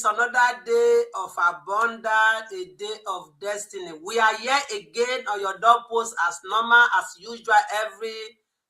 is another day of abundance, a day of destiny. We are here again on your doorpost as normal, as usual, every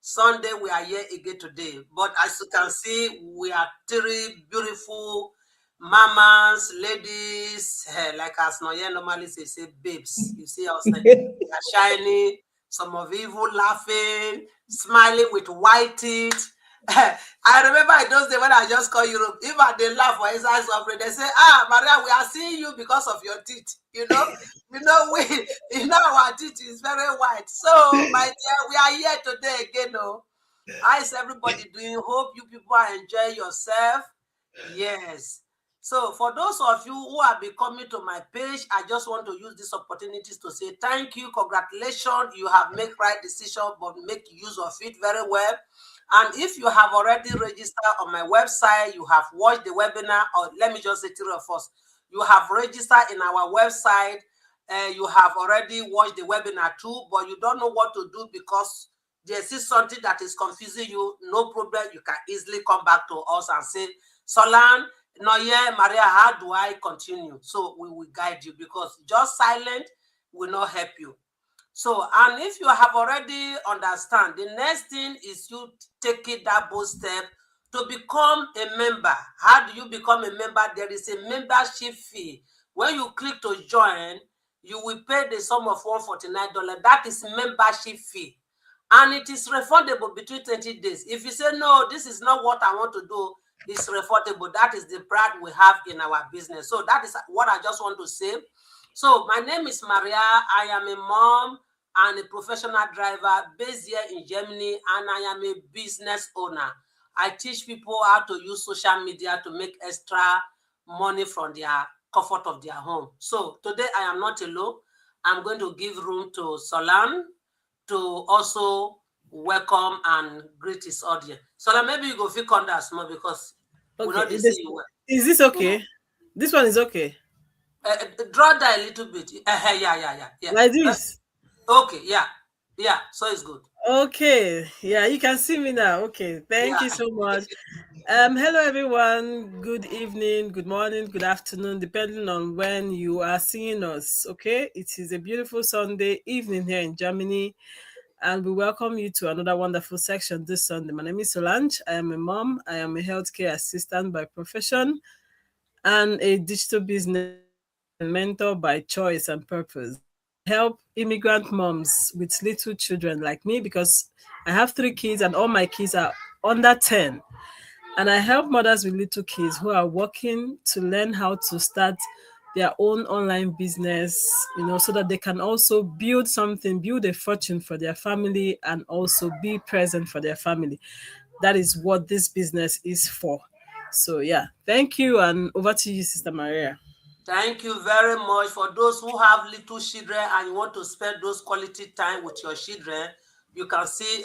Sunday. We are here again today. But as you can see, we are three beautiful mamas, ladies, like as Noye normally say babes. You see us like, we are shiny, some of you even laughing, smiling with white teeth. I remember in those days when I just call Europe, if I they laugh for inside suffering, they say, Maria, we are seeing you because of your teeth. We our teeth is very white. So my dear, we are here today again. How is everybody doing? Hope you people are enjoying yourself. Yes. So for those of you who have been coming to my page, I just want to use these opportunities to say thank you, congratulations. You have made right decision, but make use of it very well. And if you have already registered on my website, you have watched the webinar, or let me just say three of us, you have registered in our website, you have already watched the webinar too, but you don't know what to do because there is something that is confusing you. No problem, you can easily come back to us and say, Solan, Noye, Maria, how do I continue? So we will guide you, because just silent will not help you. So, and if you have already understand, the next thing is you taking that bold step to become a member. How do you become a member? There is a membership fee. When you click to join, you will pay the sum of $149. That is membership fee. And it is refundable between 20 days. If you say, no, this is not what I want to do, it's refundable. That is the pride we have in our business. So that is what I just want to say. So my name is Maria. I am a mom and a professional driver based here in Germany, and I am a business owner. I teach people how to use social media to make extra money from their comfort of their home. So today I am not alone. I'm going to give room to Solan to also welcome and greet his audience. Solan, maybe you go feel on that small because we not see you well. Is this okay? This one is okay. Draw that a little bit. Yeah. Like this. Okay, yeah. So it's good. Okay, yeah, you can see me now. Okay, thank you so much. Hello everyone. Good evening, good morning, good afternoon, depending on when you are seeing us. Okay, it is a beautiful Sunday evening here in Germany, and we welcome you to another wonderful section this Sunday. My name is Solange. I am a mom. I am a healthcare assistant by profession and a digital business mentor by choice and purpose. Help immigrant moms with little children like me because I have 3 kids and all my kids are under 10. And I help mothers with little kids who are working to learn how to start their own online business, so that they can also build a fortune for their family and also be present for their family. That is what this business is for. So yeah, thank you, and over to you, Sister Maria. Thank you very much. For those who have little children and you want to spend those quality time with your children, you can see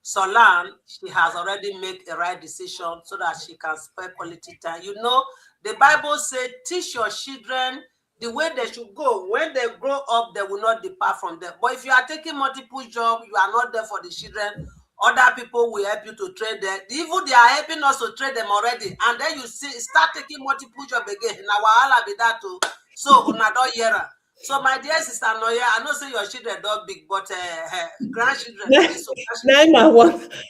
Solan, she has already made a right decision so that she can spend quality time. The Bible says, teach your children the way they should go. When they grow up, they will not depart from them. But if you are taking multiple jobs, you are not there for the children, other people will help you to trade them. Even they are helping us to trade them already. And then you start taking multiple jobs again. Now, I'll be that too. So, another year. So, my dear sister Noya, I know say your children don't big, but grandchildren. Now,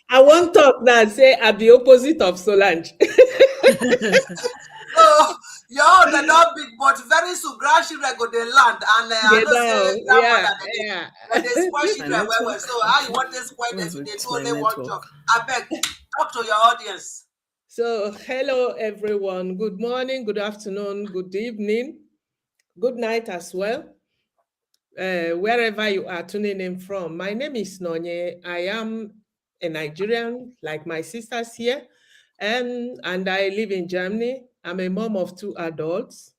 I want talk now. Say I'm the opposite of Solange. So, they're not big, but very soon grandchildren go they land. And I know say grandmother, they spoil children well. So, how you want to spoil them if they do only one job? I beg, talk to your audience. So, hello everyone. Good morning, good afternoon, good evening, good night as well. Wherever you are tuning in from. My name is Nonye. I am a Nigerian, like my sisters here, and I live in Germany. I'm a mom of 2 adults.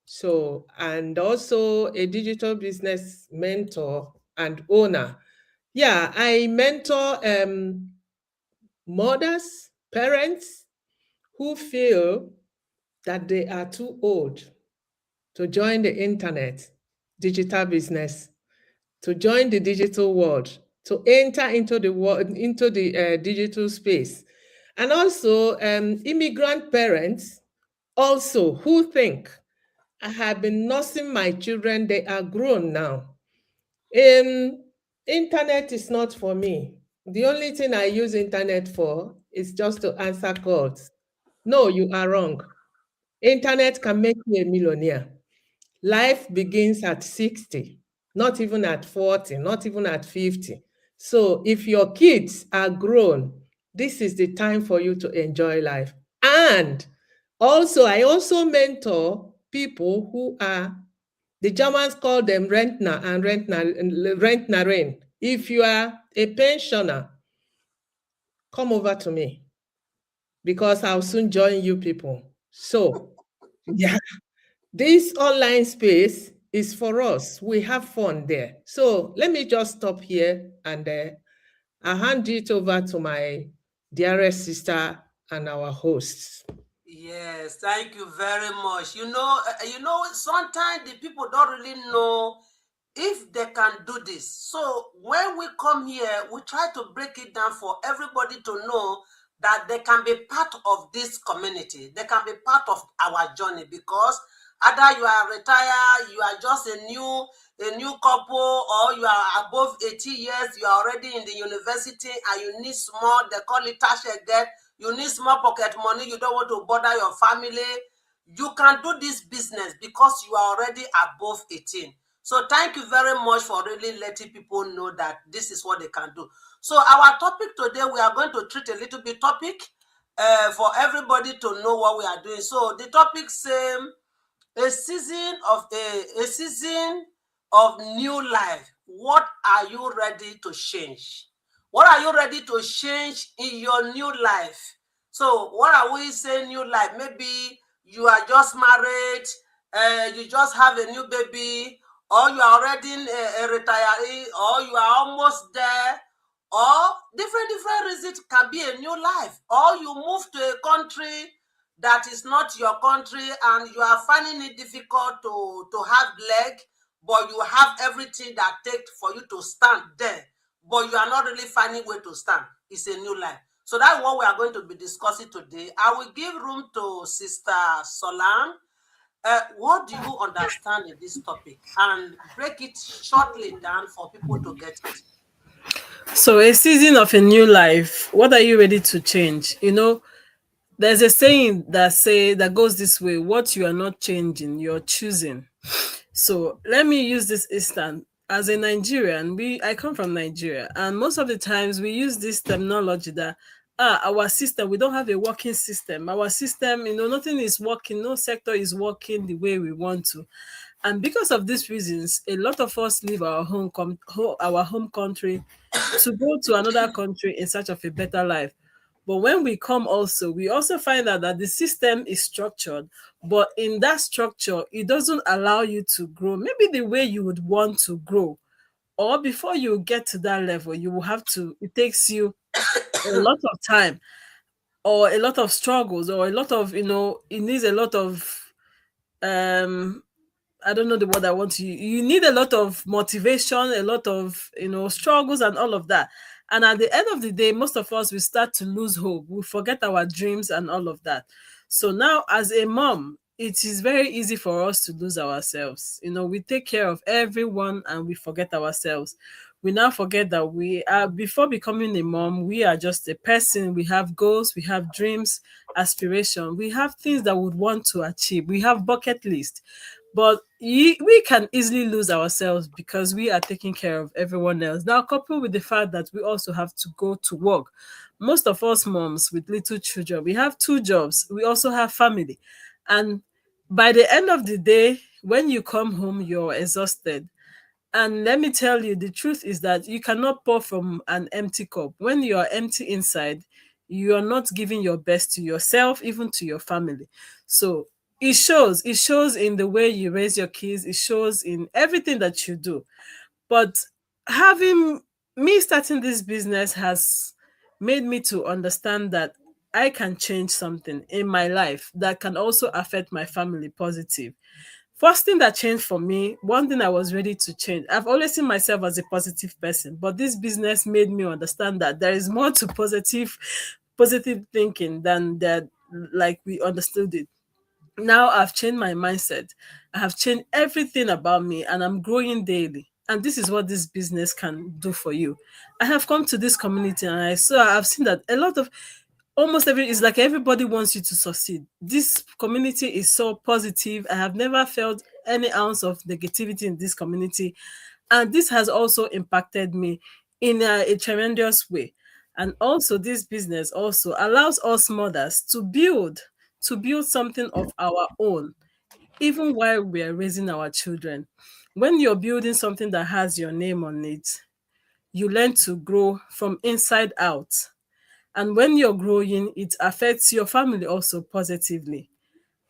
So, and also a digital business mentor and owner. Yeah, I mentor mothers, parents who feel that they are too old to join the internet, digital business, to join the digital world, to enter into the world, into the digital space. And also immigrant parents also who think I have been nursing my children, they are grown now. Internet is not for me. The only thing I use internet for is just to answer calls. No, you are wrong. Internet can make you a millionaire. Life begins at 60, not even at 40, not even at 50. So if your kids are grown, this is the time for you to enjoy life. And also, I also mentor people who are, the Germans call them Rentner and Rentnerin. If you are a pensioner, come over to me because I'll soon join you people. So, yeah, this online space is for us. We have fun there. So let me just stop here and I'll hand it over to my dearest sister and our hosts. Yes, thank you very much. Sometimes the people don't really know if they can do this. So when we come here, we try to break it down for everybody to know that they can be part of this community. They can be part of our journey, because either you are retired, you are just a new couple, or you are above 80 years, you are already in the university and you need small, they call it tasha debt, you need small pocket money, you don't want to bother your family. You can do this business because you are already above 18. So thank you very much for really letting people know that this is what they can do. So our topic today, we are going to treat a little bit topic for everybody to know what we are doing. So the topic says a season of new life. What are you ready to change? What are you ready to change in your new life? So what are we saying new life? Maybe you are just married, you just have a new baby, or you are already a retiree, or you are almost there, or different reasons can be a new life, or you move to a country that is not your country and you are finding it difficult to have leg, but you have everything that takes for you to stand there, but you are not really finding way to stand. It's a new life. So that's what we are going to be discussing today. I will give room to Sister Solan. What do you understand in this topic? And break it shortly down for people to get it. So, a season of a new life. What are you ready to change? There's a saying that goes this way: what you are not changing, you're choosing. So let me use this instant. As a Nigerian, I come from Nigeria, and most of the times we use this terminology that our system, we don't have a working system. Our system, nothing is working, no sector is working the way we want to. And because of these reasons, a lot of us leave our our home country to go to another country in search of a better life. But when we come also, we also find out that the system is structured, but in that structure, it doesn't allow you to grow maybe the way you would want to grow. Or before you get to that level, it takes you a lot of time, or a lot of struggles, or a lot of, it needs a lot of, um, I don't know the word I want to use. You need a lot of motivation, a lot of, struggles and all of that. And at the end of the day, most of us, we start to lose hope. We forget our dreams and all of that. So now, as a mom, it is very easy for us to lose ourselves. We take care of everyone and we forget ourselves. We now forget that before becoming a mom, we are just a person. We have goals, we have dreams, aspiration, we have things that we would want to achieve. We have bucket list. But we can easily lose ourselves because we are taking care of everyone else. Now, coupled with the fact that we also have to go to work. Most of us moms with little children, we have two jobs. We also have family. And by the end of the day, when you come home, you're exhausted. And let me tell you, the truth is that you cannot pour from an empty cup. When you are empty inside, you are not giving your best to yourself, even to your family. So it shows in the way you raise your kids, it shows in everything that you do. But having me starting this business has made me to understand that I can change something in my life that can also affect my family positive. First thing that changed for me, one thing I was ready to change. I've always seen myself as a positive person, but this business made me understand that there is more to positive thinking than that, like we understood it. Now I've changed my mindset. I have changed everything about me, and I'm growing daily. And this is what this business can do for you. I have come to this community and I've seen that a lot of almost every it's like everybody wants you to succeed. This community is so positive. I have never felt any ounce of negativity in this community, and this has also impacted me in a tremendous way. And also this business also allows us mothers to build something of our own even while we are raising our children. When you're building something that has your name on it, you learn to grow from inside out. And when you're growing, it affects your family also positively.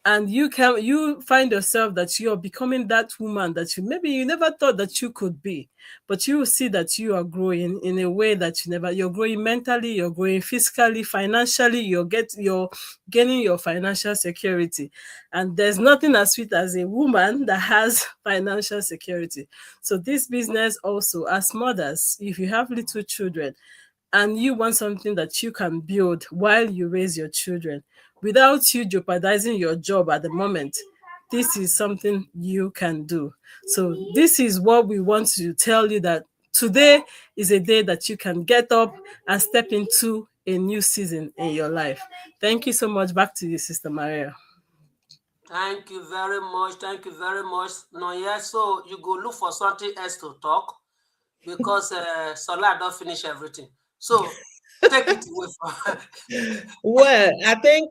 And you find yourself that you're becoming that woman that you never thought that you could be, but you will see that you are growing in a way that you're growing mentally, you're growing physically, financially, you're gaining your financial security. And there's nothing as sweet as a woman that has financial security. So this business also, as mothers, if you have little children and you want something that you can build while you raise your children without you jeopardizing your job at the moment, this is something you can do. So this is what we want to tell you, that today is a day that you can get up and step into a new season in your life. Thank you so much. Back to you, Sister Maria. Thank you very much. Thank you very much. No, yeah, so you go look for something else to talk because Sola don't finish everything. So take it away from Well, I think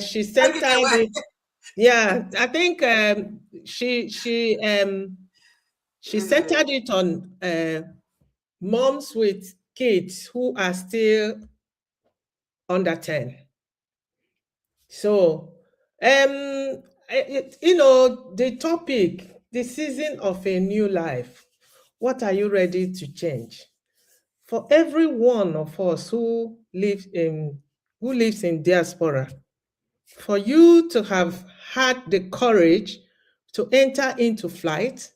she take it centered away. it. Yeah, I think she centered it on moms with kids who are still under 10. So, the topic, the season of a new life. What are you ready to change? For every one of us who lives in diaspora, for you to have had the courage to enter into flight,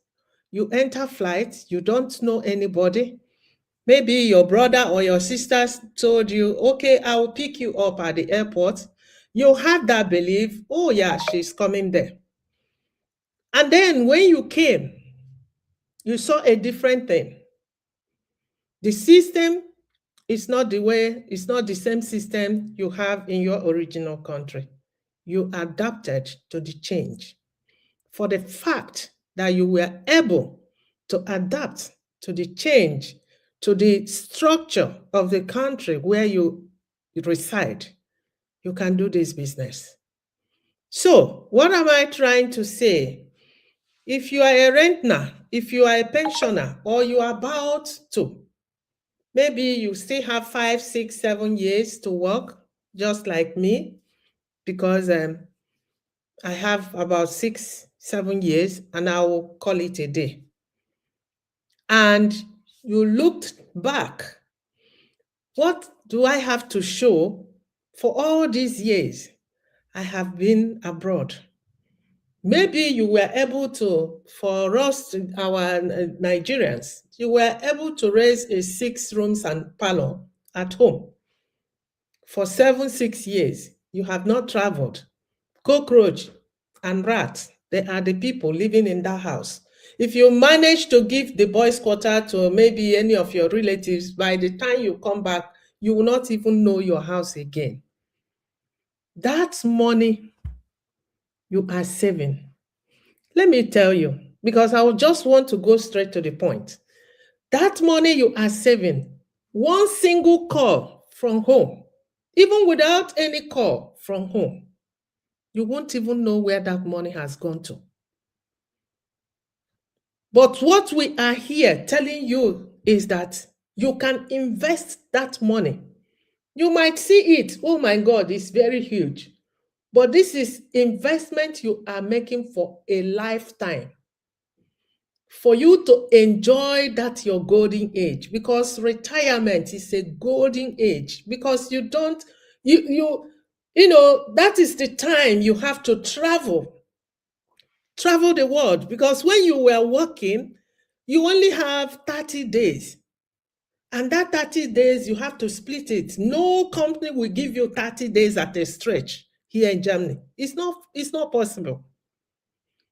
you enter flight, you don't know anybody. Maybe your brother or your sisters told you, okay, I will pick you up at the airport. You had that belief, oh yeah, she's coming there. And then when you came, you saw a different thing. The system is not the same system you have in your original country. You adapted to the change. For the fact that you were able to adapt to the change, to the structure of the country where you reside, you can do this business. So, what am I trying to say? If you are a renter, if you are a pensioner, or you are about to, maybe you still have 5, 6, 7 years to work, just like me, because I have about 6, 7 years, and I will call it a day. And you looked back, what do I have to show for all these years I have been abroad? Maybe you were able to, for us, our Nigerians, you were able to raise a 6 rooms and parlor at home for 7, 6 years. You have not traveled. Cockroach and rats, they are the people living in that house. If you manage to give the boys' quarter to maybe any of your relatives, by the time you come back, you will not even know your house again. That money you are saving. Let me tell you, because I just want to go straight to the point. That money you are saving, one single call from home, even without any call from home, you won't even know where that money has gone to. But what we are here telling you is that you can invest that money. You might see it, oh my God, it's very huge. But this is investment you are making for a lifetime, for you to enjoy that your golden age, because retirement is a golden age, because you don't, that is the time you have to travel the world, because when you were working, you only have 30 days. And that 30 days, you have to split it. No company will give you 30 days at a stretch. here in Germany. It's not possible.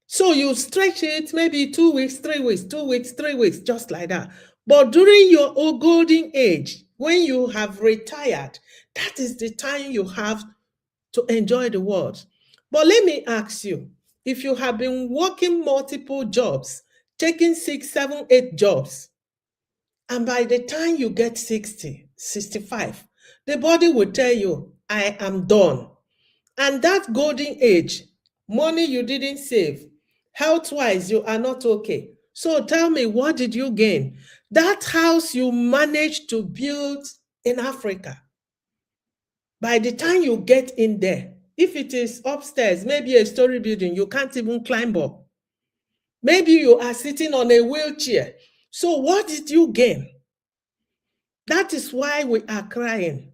So you stretch it maybe 2 weeks, 3 weeks, 2 weeks, 3 weeks, just like that. But during your golden age, when you have retired, that is the time you have to enjoy the world. But let me ask you, if you have been working multiple jobs, taking 6, 7, 8 jobs, and by the time you get 60, 65, the body will tell you, I am done. And that golden age, money you didn't save, health-wise, you are not okay. So tell me, what did you gain? That house you managed to build in Africa, by the time you get in there, if it is upstairs, maybe a story building, you can't even climb up. Maybe you are sitting on a wheelchair. So what did you gain? That is why we are crying.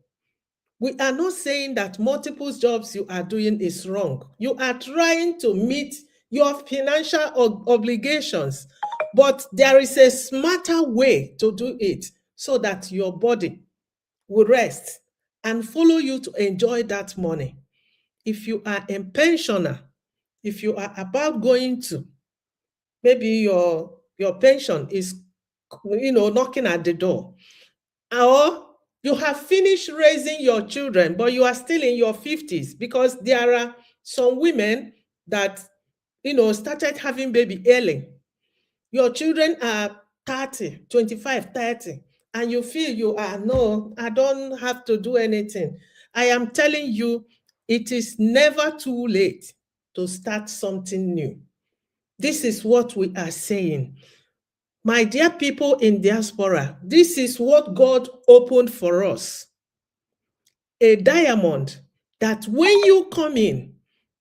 We are not saying that multiple jobs you are doing is wrong. You are trying to meet your financial obligations, but there is a smarter way to do it so that your body will rest and follow you to enjoy that money. If you are a pensioner, if you are about going to, maybe your pension is, knocking at the door, or you have finished raising your children, but you are still in your 50s, because there are some women that, started having baby early. Your children are 30, 25, 30, and you feel you are, no, I don't have to do anything. I am telling you, it is never too late to start something new. This is what we are saying. My dear people in diaspora, this is what God opened for us. A diamond that when you come in,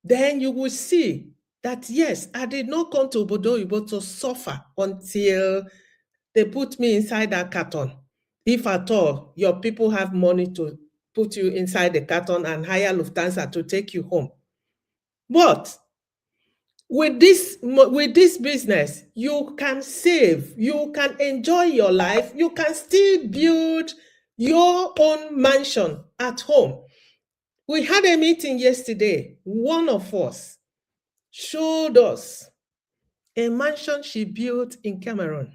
then you will see that, yes, I did not come to Obodo Oyibo to suffer until they put me inside that carton. If at all, your people have money to put you inside the carton and hire Lufthansa to take you home. But with this business, you can save, you can enjoy your life, you can still build your own mansion at home. We had a meeting yesterday. One of us showed us a mansion she built in Cameroon,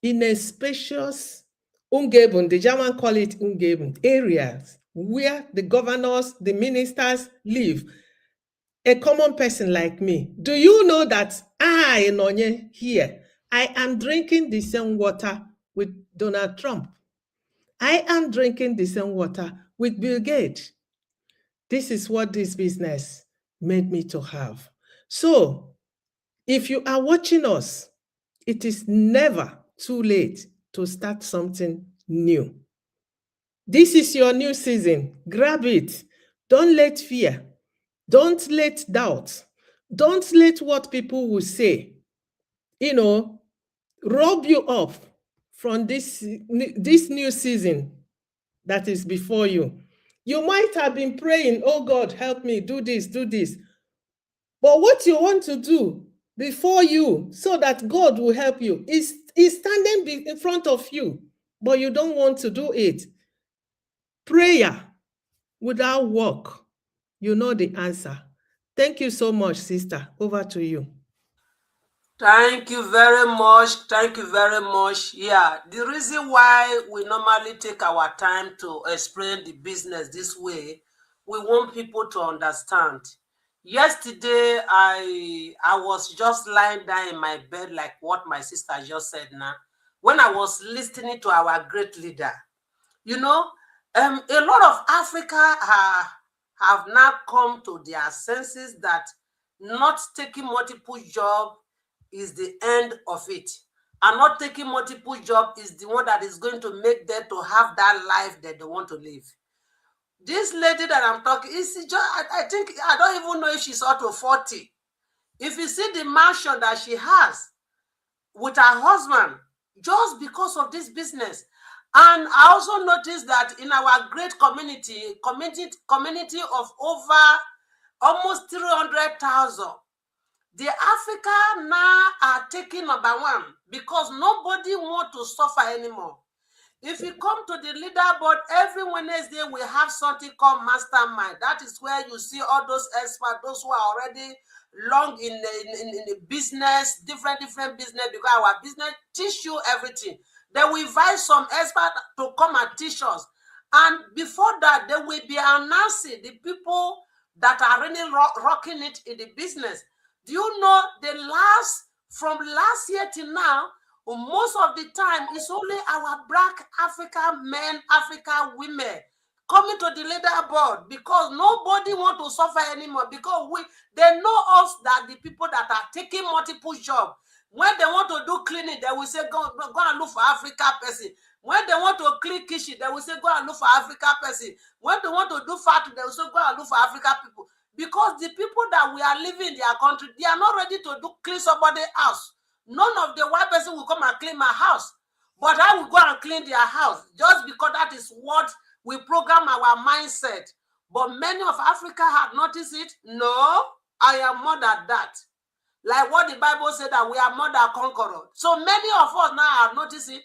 in a spacious Umgebung, the German call it Umgebung, areas where the governors, the ministers live. A common person like me. Do you know that I, Nonye, here, I am drinking the same water with Donald Trump. I am drinking the same water with Bill Gates. This is what this business made me to have. So, if you are watching us, it is never too late to start something new. This is your new season. Grab it. Don't let fear. Don't let doubt. Don't let what people will say, rob you off from this new season that is before you. You might have been praying, oh God, help me, do this, do this. But what you want to do before you, so that God will help you, is standing in front of you, but you don't want to do it. Prayer without work, you know the answer. Thank you so much, sister. Over to you. Thank you very much. Thank you very much. Yeah, the reason why we normally take our time to explain the business this way, we want people to understand. Yesterday, I was just lying down in my bed, like what my sister just said now, when I was listening to our great leader. A lot of Africa have now come to their senses that not taking multiple jobs is the end of it. And not taking multiple jobs is the one that is going to make them to have that life that they want to live. This lady that I'm talking, is just, I think, I don't even know if she's up to 40. If you see the mansion that she has with her husband, just because of this business. And I also noticed that in our great community of over almost 300,000, the Africa now are taking number one because nobody want to suffer anymore. If you come to the leaderboard, every Wednesday we have something called mastermind. That is where you see all those experts, those who are already long in the business, different business, because our business teach you everything. Then we invite some experts to come and teach us. And before that, they will be announcing the people that are really rocking it in the business. Do you know from last year till now, most of the time it's only our Black African men, African women coming to the leaderboard, because nobody want to suffer anymore, because they know us that the people that are taking multiple jobs, when they want to do cleaning, they will say go and look for Africa person. When they want to clean kitchen, they will say go and look for Africa person. When they want to do factory, they will say go and look for Africa people. Because the people that we are living in their country, they are not ready to clean somebody's house. None of the white person will come and clean my house, but I will go and clean their house, just because that is what we program our mindset. But many of Africa have noticed it. No, I am more than that. Like what the Bible said, that we are more than conquerors. So many of us now have noticed it.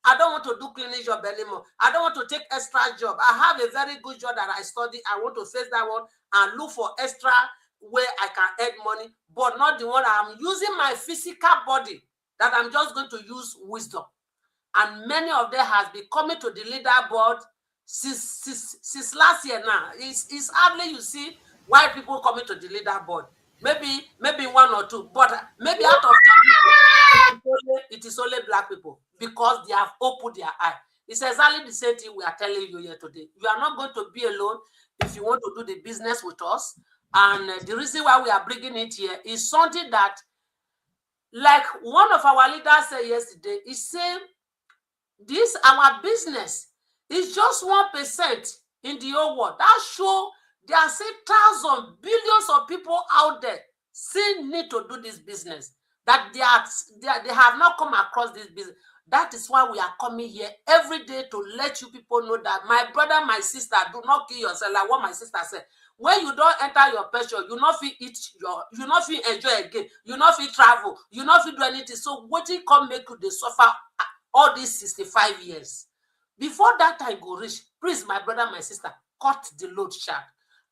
I don't want to do cleaning job anymore. I don't want to take extra job. I have a very good job that I study. I want to face that one and look for extra where I can earn money, but not the one I'm using my physical body, that I'm just going to use wisdom. And many of them has been coming to the leaderboard since last year now. It's hardly you see white people coming to the leaderboard. Maybe one or two, but maybe out of 10 people, it is only Black people, because they have opened their eye. It's exactly the same thing we are telling you here today. You are not going to be alone if you want to do the business with us. And the reason why we are bringing it here is something that, like one of our leaders said yesterday, he said, this our business is just 1% in the whole world. That shows there are thousands, billions of people out there still need to do this business, that they have not come across this business. That is why we are coming here every day to let you people know that, my brother, my sister, do not kill yourself. Like what my sister said, when you don't enter your pension, you not feel you not feel enjoy again, you not feel travel, you not feel do anything. So what it come make you they suffer all these 65 years? Before that time go reach, please, my brother, my sister, cut the load sharp,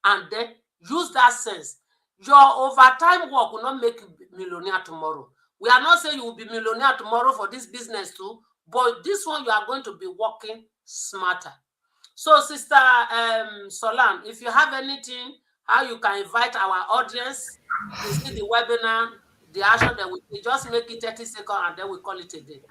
and then use that sense. Your overtime work will not make you millionaire tomorrow. We are not saying you will be millionaire tomorrow for this business too, but this one you are going to be working smarter. So, Sister Solan, if you have anything, how you can invite our audience to see the webinar, the action that we just make it 30 seconds and then we call it a day.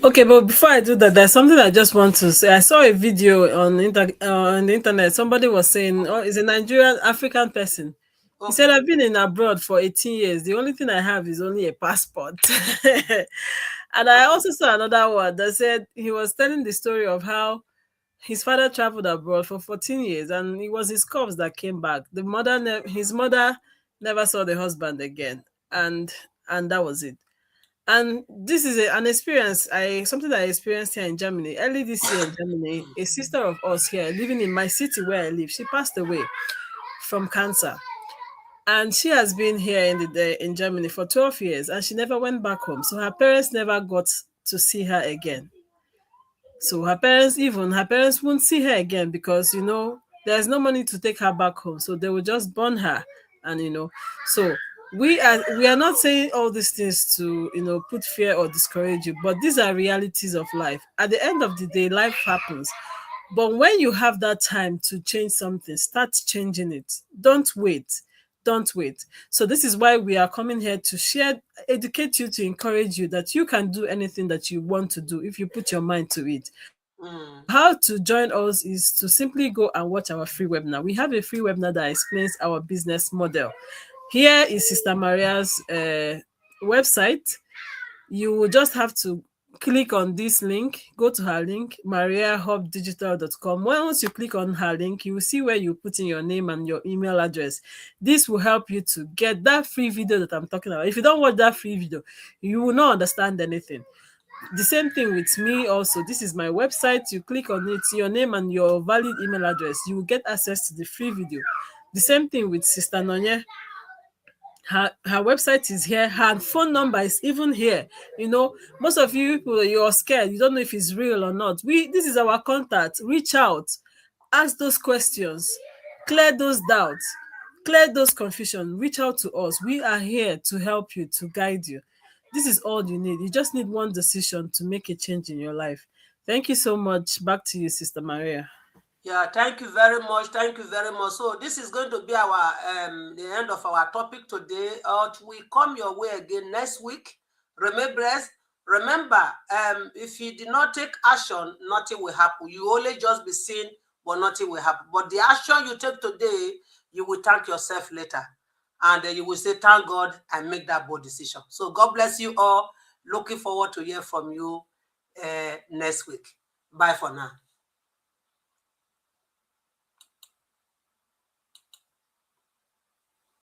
Okay, but before I do that, there's something I just want to say. I saw a video on the internet. Somebody was saying, "Oh, it's a Nigerian African person." Okay. He said, "I've been in abroad for 18 years. The only thing I have is only a passport." And I also saw another one that said he was telling the story of how his father traveled abroad for 14 years, and it was his corpse that came back. His mother never saw the husband again, and that was it. And this is an experience, something that I experienced here in Germany. Early this year in Germany, a sister of us here, living in my city where I live, she passed away from cancer. And she has been here in Germany for 12 years, and she never went back home. So her parents never got to see her again. So her parents won't see her again, because, there's no money to take her back home. So they will just burn her. And, so we are not saying all these things to, put fear or discourage you, but these are realities of life. At the end of the day, life happens. But when you have that time to change something, start changing it. Don't wait. So this is why we are coming here to educate you, to encourage you that you can do anything that you want to do if you put your mind to it. How to join us is to simply go and watch our free webinar. We have a free webinar that explains our business model. Here is Sister Maria's website. You will just have to click on this link, go to her link, mariahubdigital.com. Once you click on her link, you will see where you put in your name and your email address. This will help you to get that free video that I'm talking about. If you don't watch that free video, you will not understand anything. The same thing with me also. This is my website. You click on it, your name and your valid email address. You will get access to the free video. The same thing with Sister Nonye. Her website is here. Her phone number is even here. You know, most of you people, you're scared. You don't know if it's real or not. This is our contact. Reach out, ask those questions, clear those doubts, clear those confusion. Reach out to us. We are here to help you, to guide you. This is all you need. You just need one decision to make a change in your life. Thank you so much. Back to you, Sister Maria. Yeah, thank you very much. Thank you very much. So this is going to be our the end of our topic today. We come your way again next week. Remember, if you did not take action, nothing will happen. You only just be seen, but nothing will happen. But the action you take today, you will thank yourself later. And you will say, thank God, I make that bold decision. So God bless you all. Looking forward to hear from you next week. Bye for now.